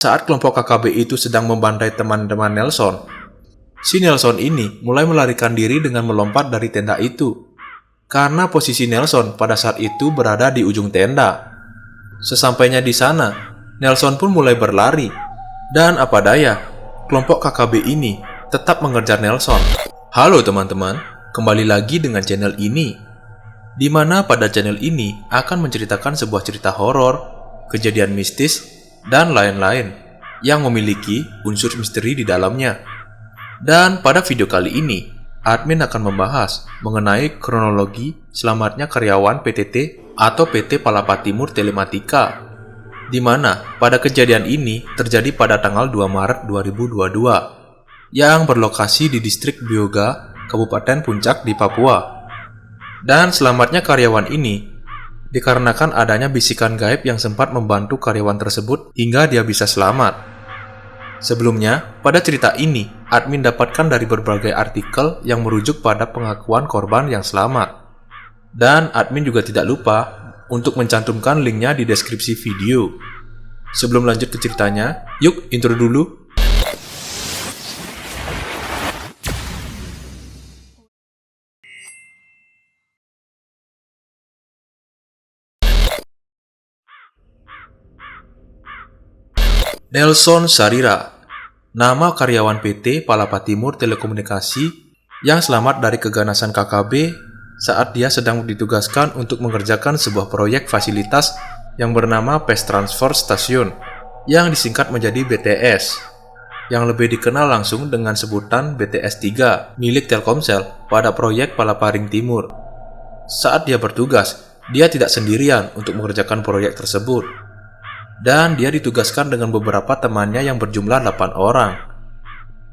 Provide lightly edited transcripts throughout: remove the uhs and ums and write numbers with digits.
Saat kelompok KKB itu sedang membantai teman-teman Nelson, si Nelson ini mulai melarikan diri dengan melompat dari tenda itu. Karena posisi Nelson pada saat itu berada di ujung tenda. Sesampainya di sana, Nelson pun mulai berlari. Dan apa daya, kelompok KKB ini tetap mengejar Nelson. Halo teman-teman, kembali lagi dengan channel ini. Di mana pada channel ini akan menceritakan sebuah cerita horor, kejadian mistis, dan lain-lain yang memiliki unsur misteri di dalamnya. Dan pada video kali ini, admin akan membahas mengenai kronologi selamatnya karyawan PTT atau PT Palapa Timur Telematika, di mana pada kejadian ini terjadi pada tanggal 2 Maret 2022 yang berlokasi di distrik Bioga, Kabupaten Puncak di Papua. Dan selamatnya karyawan ini dikarenakan adanya bisikan gaib yang sempat membantu karyawan tersebut hingga dia bisa selamat. Sebelumnya, pada cerita ini, admin dapatkan dari berbagai artikel yang merujuk pada pengakuan korban yang selamat. Dan admin juga tidak lupa untuk mencantumkan linknya di deskripsi video. Sebelum lanjut ke ceritanya, yuk intro dulu. Nelson Sarira, nama karyawan PT Palapa Timur Telekomunikasi yang selamat dari keganasan KKB saat dia sedang ditugaskan untuk mengerjakan sebuah proyek fasilitas yang bernama Base Transfer Station, yang disingkat menjadi BTS, yang lebih dikenal langsung dengan sebutan BTS 3 milik Telkomsel pada proyek Palaparing Timur. Saat dia bertugas, dia tidak sendirian untuk mengerjakan proyek tersebut. Dan dia ditugaskan dengan beberapa temannya yang berjumlah 8 orang.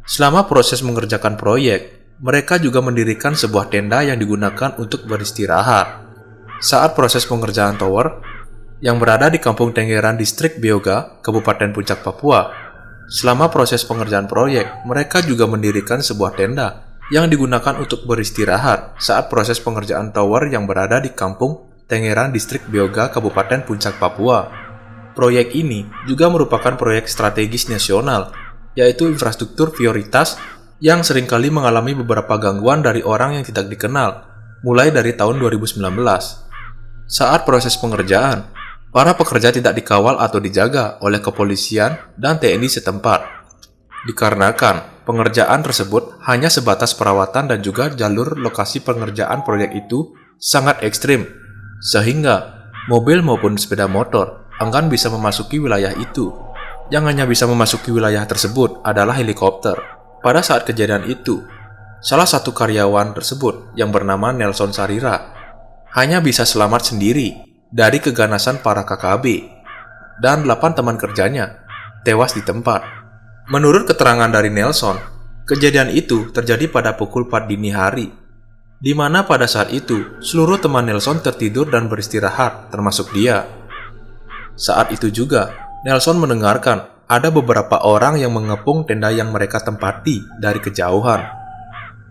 Selama proses mengerjakan proyek, mereka juga mendirikan sebuah tenda yang digunakan untuk beristirahat. Saat proses pengerjaan tower, yang berada di Kampung Tengeran Distrik Bioga, Kabupaten Puncak Papua, selama proses pengerjaan proyek, mereka juga mendirikan sebuah tenda yang digunakan untuk beristirahat saat proses pengerjaan tower yang berada di Kampung Tengeran Distrik Bioga, Kabupaten Puncak Papua. Proyek ini juga merupakan proyek strategis nasional, yaitu infrastruktur prioritas yang seringkali mengalami beberapa gangguan dari orang yang tidak dikenal, mulai dari tahun 2019. Saat proses pengerjaan, para pekerja tidak dikawal atau dijaga oleh kepolisian dan TNI setempat. Dikarenakan pengerjaan tersebut hanya sebatas perawatan dan juga jalur lokasi pengerjaan proyek itu sangat ekstrim, sehingga mobil maupun sepeda motor enggan bisa memasuki wilayah itu. Yang hanya bisa memasuki wilayah tersebut adalah helikopter. Pada saat kejadian itu, salah satu karyawan tersebut yang bernama Nelson Sarira hanya bisa selamat sendiri dari keganasan para KKB, dan 8 teman kerjanya tewas di tempat. Menurut keterangan dari Nelson, kejadian itu terjadi pada pukul 4 dini hari, di mana pada saat itu seluruh teman Nelson tertidur dan beristirahat, termasuk dia. Saat itu juga, Nelson mendengarkan ada beberapa orang yang mengepung tenda yang mereka tempati dari kejauhan.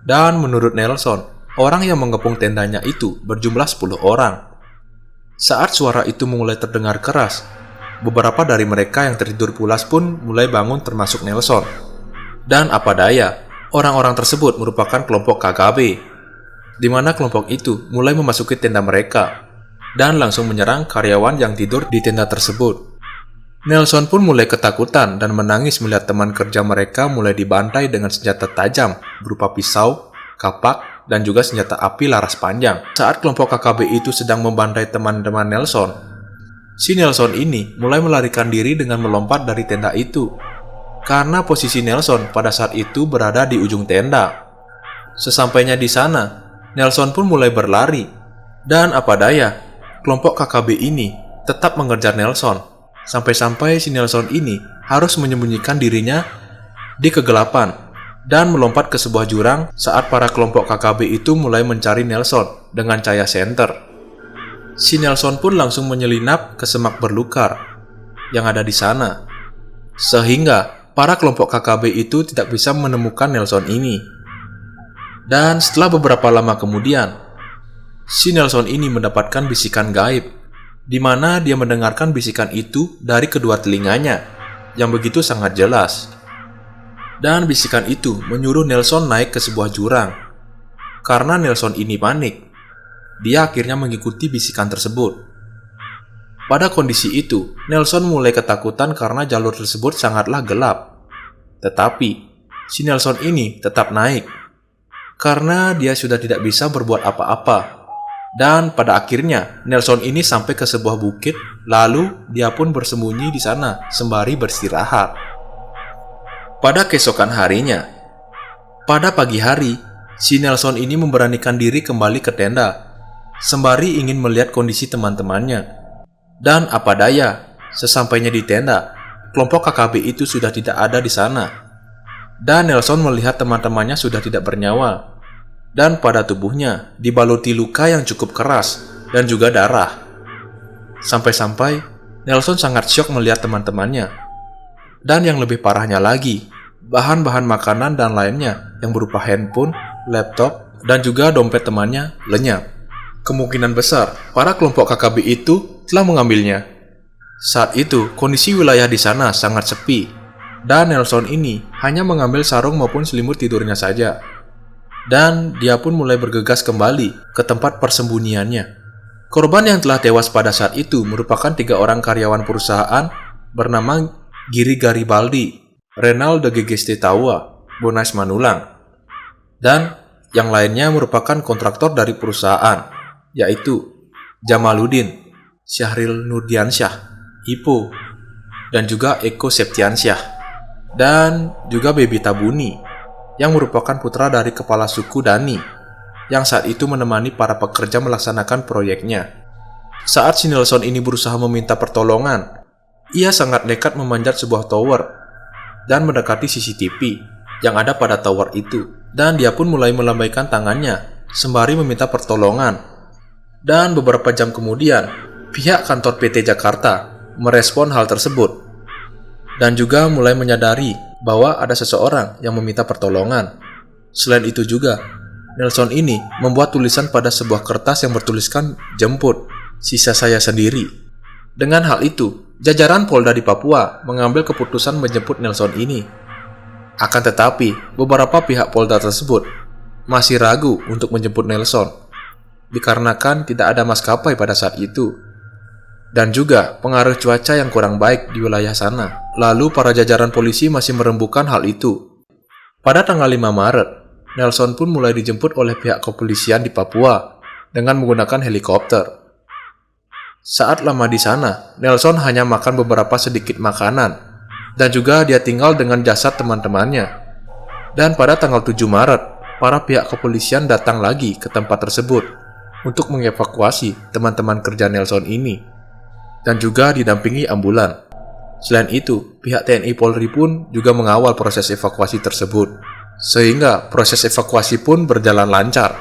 Dan menurut Nelson, orang yang mengepung tendanya itu berjumlah 10 orang. Saat suara itu mulai terdengar keras, beberapa dari mereka yang tertidur pulas pun mulai bangun termasuk Nelson. Dan apa daya, orang-orang tersebut merupakan kelompok KKB, di mana kelompok itu mulai memasuki tenda mereka dan langsung menyerang karyawan yang tidur di tenda tersebut. Nelson pun mulai ketakutan dan menangis melihat teman kerja mereka mulai dibantai dengan senjata tajam berupa pisau, kapak, dan juga senjata api laras panjang. Saat kelompok KKB itu sedang membantai teman-teman Nelson, si Nelson ini mulai melarikan diri dengan melompat dari tenda itu. Karena posisi Nelson pada saat itu berada di ujung tenda. Sesampainya di sana, Nelson pun mulai berlari. Dan apa daya, kelompok KKB ini tetap mengejar Nelson, sampai-sampai si Nelson ini harus menyembunyikan dirinya di kegelapan dan melompat ke sebuah jurang saat para kelompok KKB itu mulai mencari Nelson dengan cahaya senter. Si Nelson pun langsung menyelinap ke semak belukar yang ada di sana, sehingga para kelompok KKB itu tidak bisa menemukan Nelson ini. Dan setelah beberapa lama kemudian, si Nelson ini mendapatkan bisikan gaib, di mana dia mendengarkan bisikan itu dari kedua telinganya. yang begitu sangat jelas. Dan bisikan itu menyuruh Nelson naik ke sebuah jurang. Karena Nelson ini panik, dia akhirnya mengikuti bisikan tersebut. Pada kondisi itu, Nelson mulai ketakutan karena jalur tersebut sangatlah gelap. Tetapi, si Nelson ini tetap naik. Karena dia sudah tidak bisa berbuat apa-apa. Dan pada akhirnya, Nelson ini sampai ke sebuah bukit, lalu dia pun bersembunyi di sana sembari beristirahat. Pada keesokan harinya, pada pagi hari, si Nelson ini memberanikan diri kembali ke tenda, sembari ingin melihat kondisi teman-temannya. Dan apa daya, sesampainya di tenda, kelompok KKB itu sudah tidak ada di sana. Dan Nelson melihat teman-temannya sudah tidak bernyawa. Dan pada tubuhnya dibaluti luka yang cukup keras dan juga darah. Sampai-sampai Nelson sangat syok melihat teman-temannya. Dan yang lebih parahnya lagi, bahan-bahan makanan dan lainnya yang berupa handphone, laptop, dan juga dompet temannya lenyap. Kemungkinan besar para kelompok KKB itu telah mengambilnya. Saat itu, kondisi wilayah di sana sangat sepi, dan Nelson ini hanya mengambil sarung maupun selimut tidurnya saja. Dan dia pun mulai bergegas kembali ke tempat persembunyiannya. Korban yang telah tewas pada saat itu merupakan 3 orang karyawan perusahaan bernama Giri Garibaldi, Renal de Gegestetawa, Bonas Manulang, dan yang lainnya merupakan kontraktor dari perusahaan, yaitu Jamaluddin, Syahril Nurdiansyah, Ipo, dan juga Eko Septiansyah, dan juga Baby Tabuni, yang merupakan putra dari kepala suku Dani, yang saat itu menemani para pekerja melaksanakan proyeknya. Saat si Nelson ini berusaha meminta pertolongan, ia sangat nekat memanjat sebuah tower dan mendekati CCTV yang ada pada tower itu. Dan dia pun mulai melambaikan tangannya sembari meminta pertolongan. Dan beberapa jam kemudian, pihak kantor PT Jakarta merespon hal tersebut dan juga mulai menyadari bahwa ada seseorang yang meminta pertolongan. Selain itu juga, Nelson ini membuat tulisan pada sebuah kertas yang bertuliskan "Jemput, sisa saya sendiri". Dengan hal itu, jajaran Polda di Papua mengambil keputusan menjemput Nelson ini. Akan tetapi, beberapa pihak Polda tersebut masih ragu untuk menjemput Nelson, dikarenakan tidak ada maskapai pada saat itu, dan juga pengaruh cuaca yang kurang baik di wilayah sana. Lalu para jajaran polisi masih merembukan hal itu. Pada tanggal 5 Maret, Nelson pun mulai dijemput oleh pihak kepolisian di Papua dengan menggunakan helikopter. Saat lama di sana, Nelson hanya makan beberapa sedikit makanan, dan juga dia tinggal dengan jasad teman-temannya. Dan pada tanggal 7 Maret, para pihak kepolisian datang lagi ke tempat tersebut untuk mengevakuasi teman-teman kerja Nelson ini, dan juga didampingi ambulan. Selain itu, pihak TNI Polri pun juga mengawal proses evakuasi tersebut, sehingga proses evakuasi pun berjalan lancar.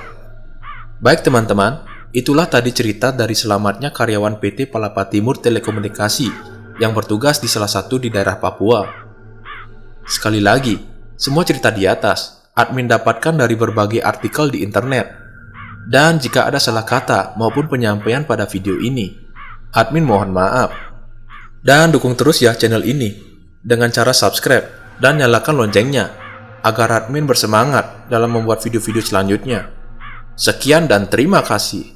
Baik teman-teman, itulah tadi cerita dari selamatnya karyawan PT Palapa Timur Telekomunikasi yang bertugas di salah satu di daerah Papua. Sekali lagi, semua cerita di atas admin dapatkan dari berbagai artikel di internet. Dan jika ada salah kata maupun penyampaian pada video ini, admin mohon maaf. Dan dukung terus ya channel ini dengan cara subscribe dan nyalakan loncengnya agar admin bersemangat dalam membuat video-video selanjutnya. Sekian dan terima kasih.